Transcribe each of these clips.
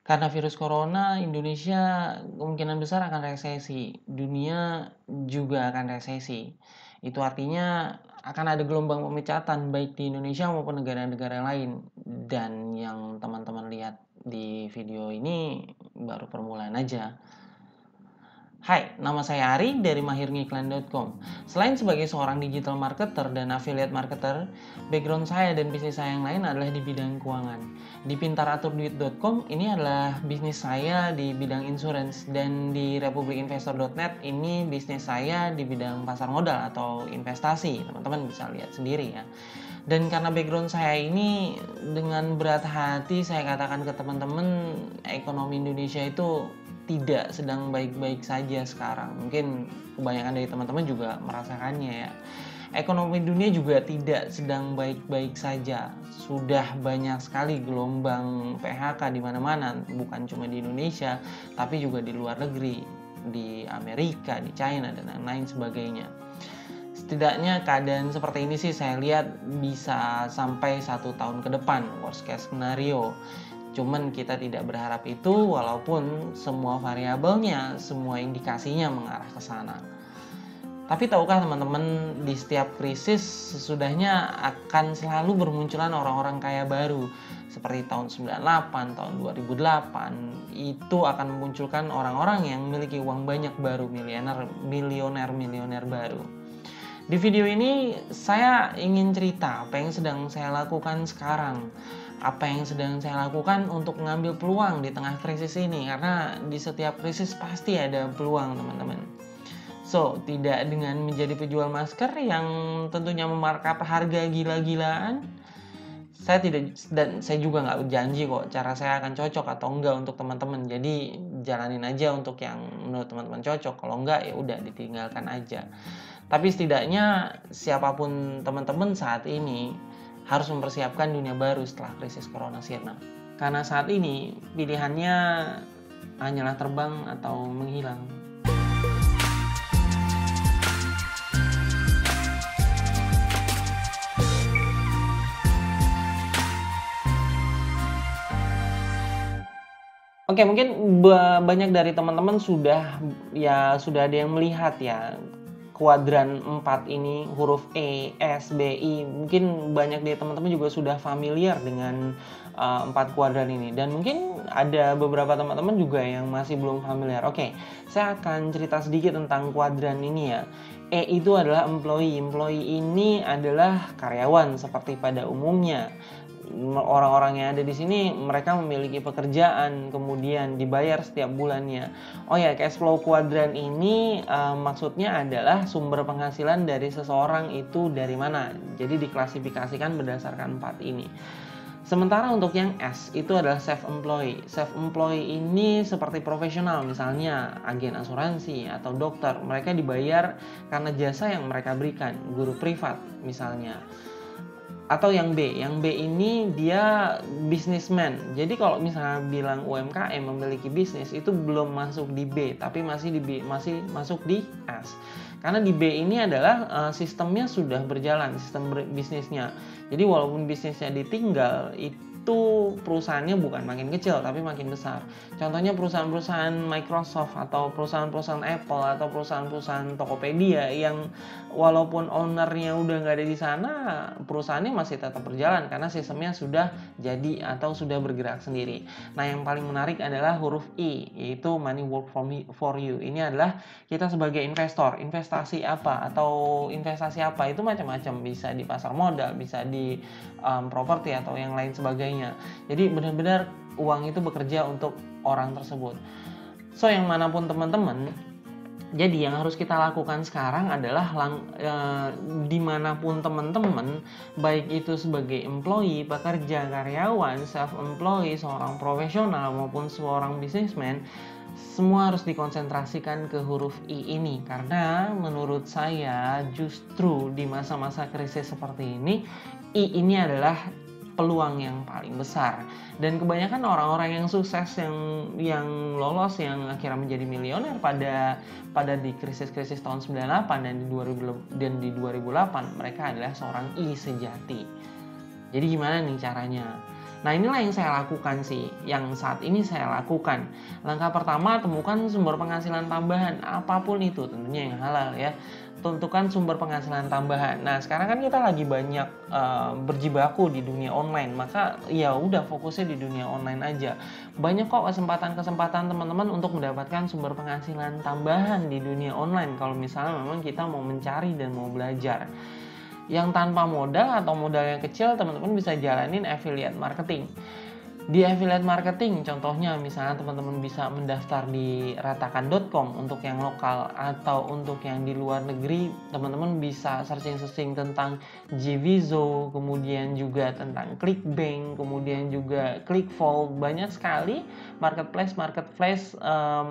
Karena virus corona, Indonesia kemungkinan besar akan resesi, dunia juga akan resesi. Itu artinya akan ada gelombang pemecatan baik di Indonesia maupun negara-negara lain. Dan yang teman-teman lihat di video ini baru permulaan aja. Hai, nama saya Ari dari mahirngiklan.com. Selain sebagai seorang digital marketer dan affiliate marketer, background saya dan bisnis saya yang lain adalah di bidang keuangan. Di pintaraturduit.com ini adalah bisnis saya di bidang insurance, dan di republikinvestor.net ini bisnis saya di bidang pasar modal atau investasi. Teman-teman bisa lihat sendiri ya. Dan karena background saya ini, dengan berat hati saya katakan ke teman-teman, ekonomi Indonesia itu tidak sedang baik-baik saja sekarang. Mungkin kebanyakan dari teman-teman juga merasakannya ya. Ekonomi dunia juga tidak sedang baik-baik saja. Sudah banyak sekali gelombang PHK di mana-mana, bukan cuma di Indonesia, tapi juga di luar negeri, di Amerika, di China, dan lain-lain sebagainya. Setidaknya keadaan seperti ini sih saya lihat bisa sampai 1 tahun ke depan, worst case scenario. Cuman kita tidak berharap itu, walaupun semua variabelnya, semua indikasinya mengarah ke sana. Tapi tahukah teman-teman, di setiap krisis sesudahnya akan selalu bermunculan orang-orang kaya baru. Seperti tahun 98, tahun 2008, itu akan memunculkan orang-orang yang memiliki uang banyak baru, milioner baru. Di video ini saya ingin cerita apa yang sedang saya lakukan sekarang. Apa yang sedang saya lakukan untuk mengambil peluang di tengah krisis ini. Karena di setiap krisis pasti ada peluang, teman-teman. So, tidak dengan menjadi penjual masker yang tentunya memarkup harga gila-gilaan. Saya juga nggak janji kok cara saya akan cocok atau enggak untuk teman-teman. Jadi jalanin aja untuk yang menurut teman-teman cocok. Kalau enggak ya udah ditinggalkan aja. Tapi setidaknya siapapun teman-teman saat ini harus mempersiapkan dunia baru setelah krisis corona sirna. Karena saat ini pilihannya hanyalah terbang atau menghilang. Oke, mungkin banyak dari teman-teman sudah ada yang melihat ya kuadran 4 ini, huruf E, S, B, I. Mungkin banyak dari teman-teman juga sudah familiar dengan 4 kuadran ini, dan mungkin ada beberapa teman-teman juga yang masih belum familiar. Oke, saya akan cerita sedikit tentang kuadran ini ya. E itu adalah employee. Employee ini adalah karyawan seperti pada umumnya. Orang-orang yang ada di sini mereka memiliki pekerjaan, kemudian dibayar setiap bulannya. Oh ya, cash flow kuadran ini maksudnya adalah sumber penghasilan dari seseorang itu dari mana. Jadi diklasifikasikan berdasarkan 4 ini. Sementara untuk yang S itu adalah self-employed. Self-employed ini seperti profesional, misalnya agen asuransi atau dokter. Mereka dibayar karena jasa yang mereka berikan, guru privat misalnya. Atau yang B ini dia businessman. Jadi kalau misalnya bilang UMKM memiliki bisnis, itu belum masuk di B, tapi masih masuk di S. Karena di B ini adalah sistemnya sudah berjalan, sistem bisnisnya. Jadi walaupun bisnisnya ditinggal, itu perusahaannya bukan makin kecil tapi makin besar. Contohnya perusahaan-perusahaan Microsoft atau perusahaan-perusahaan Apple atau perusahaan-perusahaan Tokopedia yang walaupun ownernya udah nggak ada di sana, perusahaannya masih tetap berjalan karena sistemnya sudah jadi atau sudah bergerak sendiri. Nah, yang paling menarik adalah huruf I, yaitu money work for you. Ini adalah kita sebagai investor, investasi apa itu macam-macam, bisa di pasar modal, bisa di properti atau yang lain sebagainya. Jadi benar-benar uang itu bekerja untuk orang tersebut. So, yang manapun teman-teman, jadi yang harus kita lakukan sekarang adalah dimanapun teman-teman, baik itu sebagai employee, pekerja, karyawan, self-employed, seorang profesional maupun seorang businessman, semua harus dikonsentrasikan ke huruf I ini. Karena menurut saya justru di masa-masa krisis seperti ini, I ini adalah peluang yang paling besar. Dan kebanyakan orang-orang yang sukses, yang lolos, yang akhirnya menjadi milioner pada di krisis-krisis tahun 98 dan di 2008, mereka adalah seorang I sejati. Jadi gimana nih caranya? Nah, inilah yang saya lakukan sih, yang saat ini saya lakukan. Langkah pertama, temukan sumber penghasilan tambahan, apapun itu, tentunya yang halal ya. Tentukan sumber penghasilan tambahan. Nah, sekarang kan kita lagi banyak berjibaku di dunia online, maka ya udah fokusnya di dunia online aja. Banyak kok kesempatan-kesempatan teman-teman untuk mendapatkan sumber penghasilan tambahan di dunia online kalau misalnya memang kita mau mencari dan mau belajar. Yang tanpa modal atau modal yang kecil, teman-teman bisa jalanin affiliate marketing. Di affiliate marketing, contohnya misalnya teman-teman bisa mendaftar di ratakan.com untuk yang lokal, atau untuk yang di luar negeri, teman-teman bisa searching-searching tentang Gvizo, kemudian juga tentang ClickBank, kemudian juga ClickFold, banyak sekali marketplace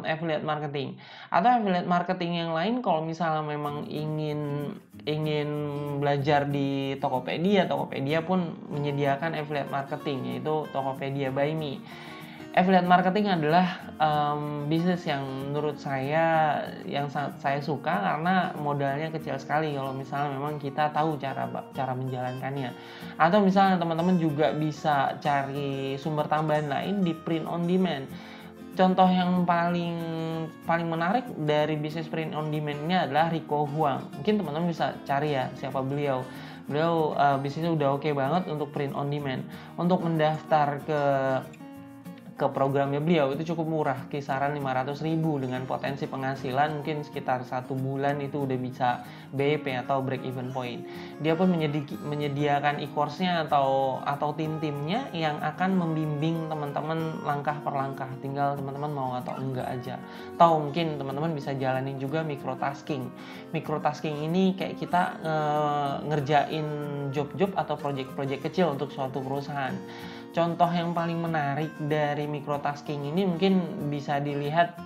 affiliate marketing. Atau affiliate marketing yang lain, kalau misalnya memang ingin belajar di Tokopedia pun menyediakan affiliate marketing, yaitu Tokopedia by Me. Affiliate marketing adalah bisnis yang menurut saya yang sangat saya suka karena modalnya kecil sekali kalau misalnya memang kita tahu cara menjalankannya. Atau misalnya teman-teman juga bisa cari sumber tambahan lain di print on demand. Contoh yang paling menarik dari bisnis print on demand-nya adalah Rico Huang. Mungkin teman-teman bisa cari ya siapa beliau. Beliau bisnisnya udah oke banget untuk print on demand. Untuk mendaftar ke programnya beliau itu cukup murah, kisaran 500.000 dengan potensi penghasilan mungkin sekitar 1 bulan itu udah bisa BEP atau break even point. Dia pun menyediakan e-course-nya atau tim-timnya yang akan membimbing teman-teman langkah per langkah, tinggal teman-teman mau atau enggak aja. Atau mungkin teman-teman bisa jalanin juga microtasking. Microtasking ini kayak kita ngerjain job-job atau project-project kecil untuk suatu perusahaan. Contoh yang paling menarik dari microtasking ini mungkin bisa dilihat,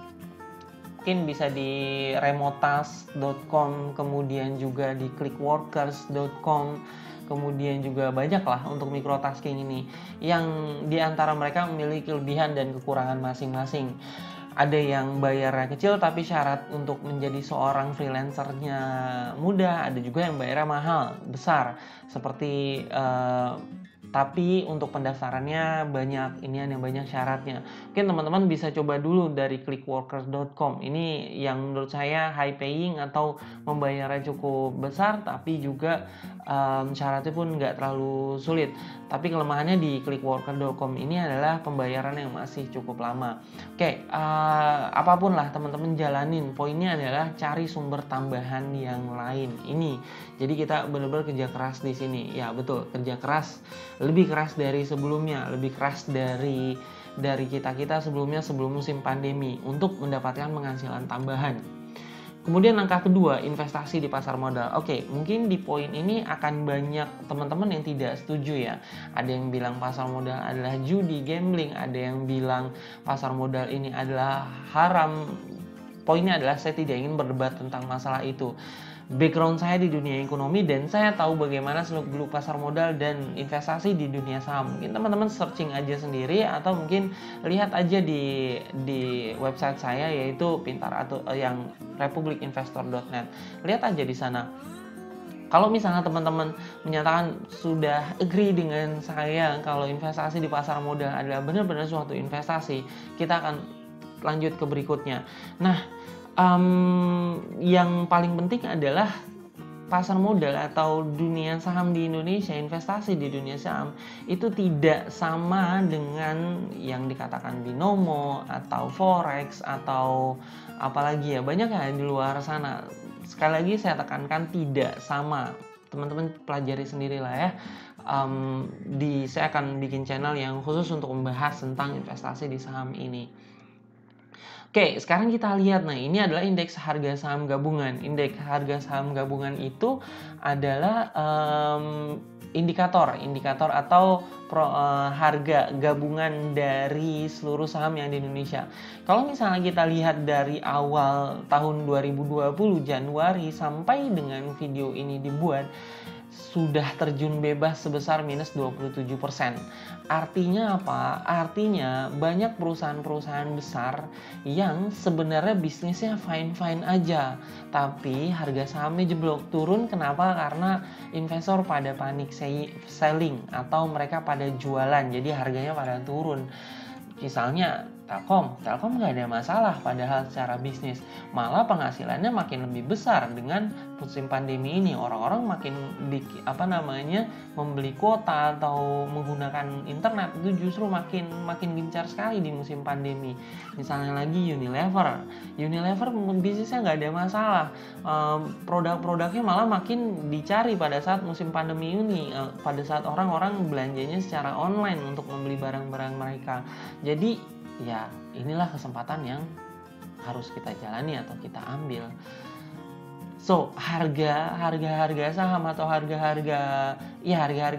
mungkin bisa di remotas.com, kemudian juga di clickworkers.com, kemudian juga banyak lah untuk microtasking ini, yang diantara mereka memiliki kelebihan dan kekurangan masing-masing. Ada yang bayarnya kecil tapi syarat untuk menjadi seorang freelancernya mudah, ada juga yang bayarnya mahal, besar, seperti tapi untuk pendaftarannya banyak banyak syaratnya. Mungkin teman-teman bisa coba dulu dari clickworkers.com. Ini yang menurut saya high paying atau membayarnya cukup besar, tapi juga syaratnya pun nggak terlalu sulit. Tapi kelemahannya di clickworkers.com ini adalah pembayaran yang masih cukup lama. Oke, apapun lah teman-teman jalanin. Poinnya adalah cari sumber tambahan yang lain. Ini, jadi kita benar-benar kerja keras di sini. Ya betul, kerja keras, lebih keras dari sebelumnya, lebih keras dari kita sebelum musim pandemi untuk mendapatkan penghasilan tambahan. Kemudian langkah kedua, investasi di pasar modal. Oke, mungkin di poin ini akan banyak teman-teman yang tidak setuju ya. Ada yang bilang pasar modal adalah judi, gambling, ada yang bilang pasar modal ini adalah haram. Poinnya adalah saya tidak ingin berdebat tentang masalah itu. Background saya di dunia ekonomi dan saya tahu bagaimana seluk-beluk pasar modal dan investasi di dunia saham. Mungkin teman-teman searching aja sendiri atau mungkin lihat aja di website saya, yaitu pintar atau yang republicinvestor.net. Lihat aja di sana. Kalau misalnya teman-teman menyatakan sudah agree dengan saya kalau investasi di pasar modal adalah benar-benar suatu investasi, kita akan lanjut ke berikutnya. Nah, yang paling penting adalah pasar modal atau dunia saham di Indonesia, investasi di dunia saham itu tidak sama dengan yang dikatakan binomo atau forex atau apalagi ya, banyak ya di luar sana. Sekali lagi saya tekankan tidak sama. Teman-teman pelajari sendirilah ya. Saya akan bikin channel yang khusus untuk membahas tentang investasi di saham ini. Oke, sekarang kita lihat. Nah, ini adalah indeks harga saham gabungan. Indeks harga saham gabungan itu adalah indikator atau harga gabungan dari seluruh saham yang di Indonesia. Kalau misalnya kita lihat dari awal tahun 2020 Januari sampai dengan video ini dibuat, sudah terjun bebas sebesar minus 27%. Artinya apa? Artinya banyak perusahaan-perusahaan besar yang sebenarnya bisnisnya fine-fine aja, tapi harga sahamnya jeblok turun. Kenapa? Karena investor pada panik selling atau mereka pada jualan, jadi harganya pada turun. Misalnya Telkom nggak ada masalah padahal secara bisnis, malah penghasilannya makin lebih besar dengan musim pandemi ini. Orang-orang makin membeli kuota atau menggunakan internet itu justru makin gencar sekali di musim pandemi. Misalnya lagi Unilever bisnisnya nggak ada masalah, produk-produknya malah makin dicari pada saat musim pandemi ini, pada saat orang-orang belanjanya secara online untuk membeli barang-barang mereka. Jadi ya inilah kesempatan yang harus kita jalani atau kita ambil. So, harga saham atau harga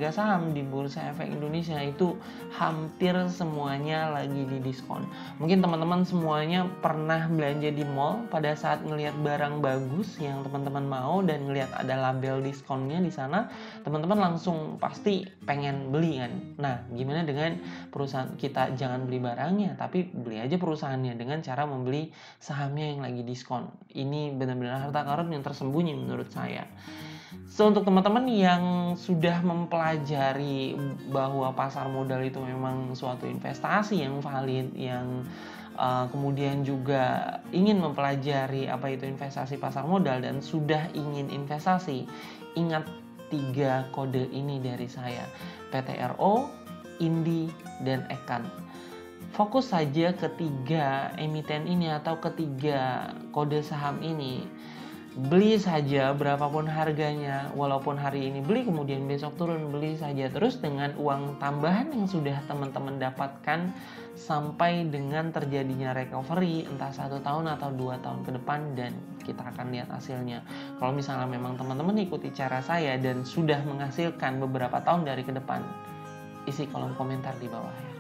saham di Bursa Efek Indonesia itu hampir semuanya lagi di diskon. Mungkin teman-teman semuanya pernah belanja di mall pada saat ngelihat barang bagus yang teman-teman mau dan ngelihat ada label diskonnya di sana, teman-teman langsung pasti pengen beli kan. Nah, gimana dengan perusahaan? Kita jangan beli barangnya, tapi beli aja perusahaannya dengan cara membeli sahamnya yang lagi diskon. Ini benar-benar harta karun yang tersembunyi menurut saya. So, untuk teman-teman yang sudah mempelajari bahwa pasar modal itu memang suatu investasi yang valid, yang kemudian juga ingin mempelajari apa itu investasi pasar modal dan sudah ingin investasi, ingat 3 kode ini dari saya: PTRO, INDI, dan EKAN. Fokus saja ke 3 emiten ini atau ketiga kode saham ini. Beli saja berapapun harganya, walaupun hari ini beli kemudian besok turun, beli saja terus dengan uang tambahan yang sudah teman-teman dapatkan sampai dengan terjadinya recovery entah 1 tahun atau 2 tahun ke depan, dan kita akan lihat hasilnya. Kalau misalnya memang teman-teman ikuti cara saya dan sudah menghasilkan beberapa tahun dari ke depan, isi kolom komentar di bawah ya.